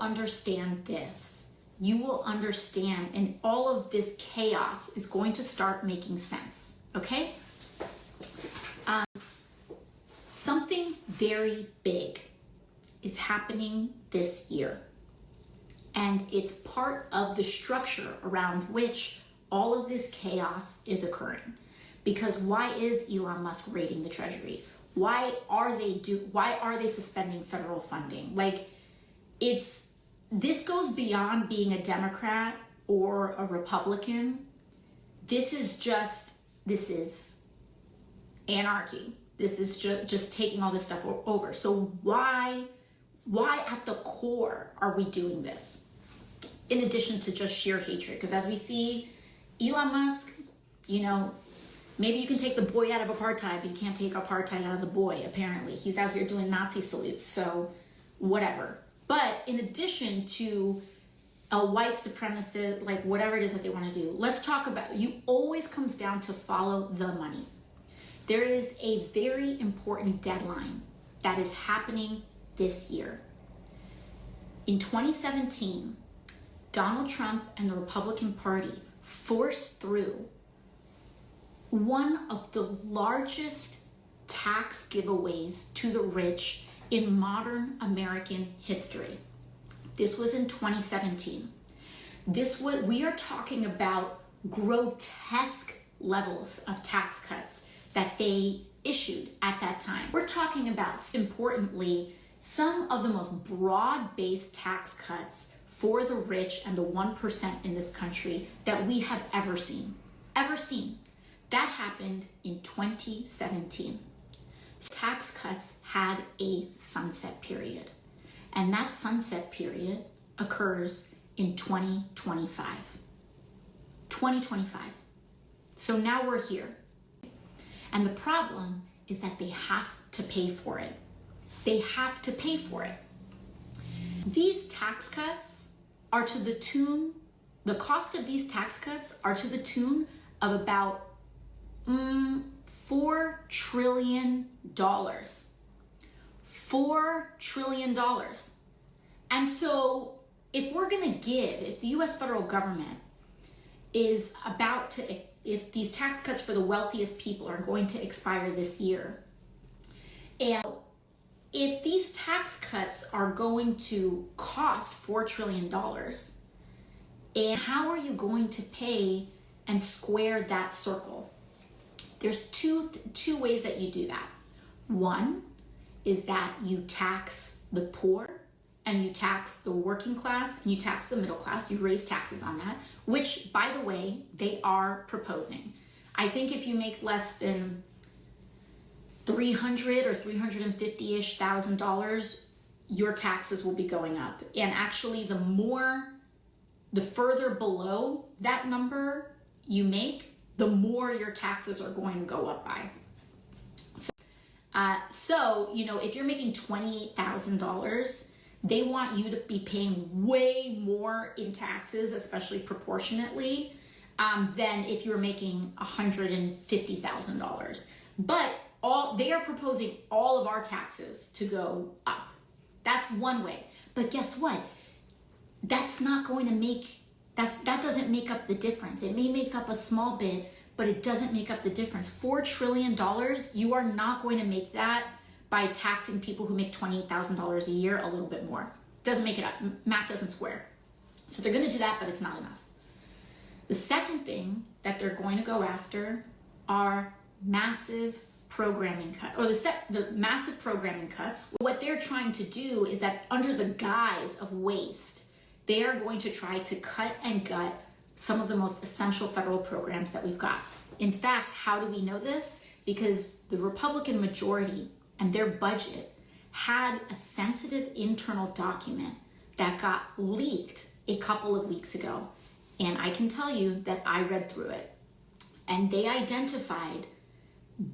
understand this, you will understand, and all of this chaos is going to start making sense, okay? Something very big is happening this year, and it's part of the structure around which all of this chaos is occurring. Because why is Elon Musk raiding the Treasury? Why are they suspending federal funding? Like, this goes beyond being a Democrat or a Republican. This is anarchy. This is just taking all this stuff over. So why at the core are we doing this? In addition to just sheer hatred, because as we see, Elon Musk, maybe you can take the boy out of apartheid, but you can't take apartheid out of the boy, apparently. He's out here doing Nazi salutes, so whatever. But in addition to a white supremacist, like whatever it is that they want to do, let's talk about, you always comes down to follow the money. There is a very important deadline that is happening this year. In 2017, Donald Trump and the Republican Party forced through one of the largest tax giveaways to the rich in modern American history. This was in 2017. We are talking about grotesque levels of tax cuts that they issued at that time. We're talking about, importantly, some of the most broad-based tax cuts for the rich and the 1% in this country that we have ever seen. That happened in 2017. Tax cuts had a sunset period, and that sunset period occurs in 2025. 2025. So now we're here. And the problem is that they have to pay for it. They have to pay for it. These tax cuts are to the tune, the cost of these tax cuts are to the tune of about $4 trillion. $4 trillion. And so if the US federal government is about to, if these tax cuts for the wealthiest people are going to expire this year, and if these tax cuts are going to cost $4 trillion, and how are you going to pay and square that circle? There's two ways that you do that. One is that you tax the poor, and you tax the working class, and you tax the middle class. You raise taxes on that, which, by the way, they are proposing. I think if you make less than $300,000 or $350-ish thousand, your taxes will be going up. And actually, the further below that number you make, the more your taxes are going to go up by. So, if you're making $28,000, they want you to be paying way more in taxes, especially proportionately, than if you're making $150,000. But they are proposing all of our taxes to go up. That's one way. But guess what? That's not going to that doesn't make up the difference. It may make up a small bit, but it doesn't make up the difference. $4 trillion, you are not going to make that by taxing people who make $28,000 a year a little bit more. Doesn't make it up. Math doesn't square. So they're going to do that, but it's not enough. The second thing that they're going to go after are massive programming cuts, or the massive programming cuts. What they're trying to do is that under the guise of waste, they are going to try to cut and gut some of the most essential federal programs that we've got. In fact, how do we know this? Because the Republican majority and their budget had a sensitive internal document that got leaked a couple of weeks ago. And I can tell you that I read through it. And they identified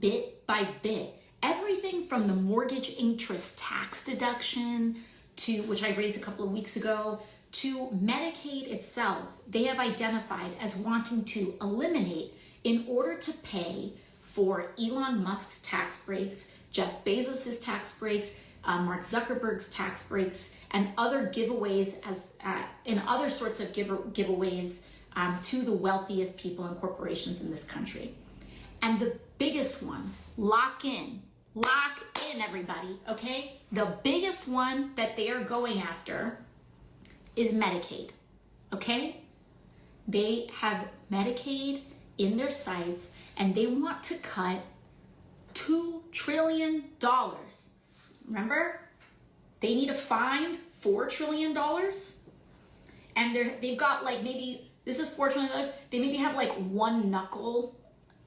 bit by bit everything from the mortgage interest tax deduction to, which I raised a couple of weeks ago, to Medicaid itself. They have identified as wanting to eliminate in order to pay for Elon Musk's tax breaks, Jeff Bezos's tax breaks, Mark Zuckerberg's tax breaks, and other giveaways in other sorts of giveaways to the wealthiest people and corporations in this country. And the biggest one, lock in everybody, okay? The biggest one that they are going after is Medicaid, okay? They have Medicaid in their sights and they want to cut $2 trillion. Remember? They need to find $4 trillion. And they've got like maybe, this is $4 trillion. They maybe have like one knuckle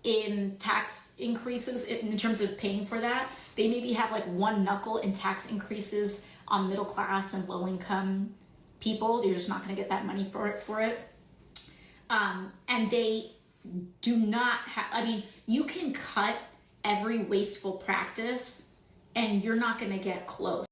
in tax increases in terms of paying for that. They maybe have like one knuckle in tax increases on middle class and low income people. You're just not going to get that money for it. And they do not have, I mean, you can cut every wasteful practice and you're not going to get close.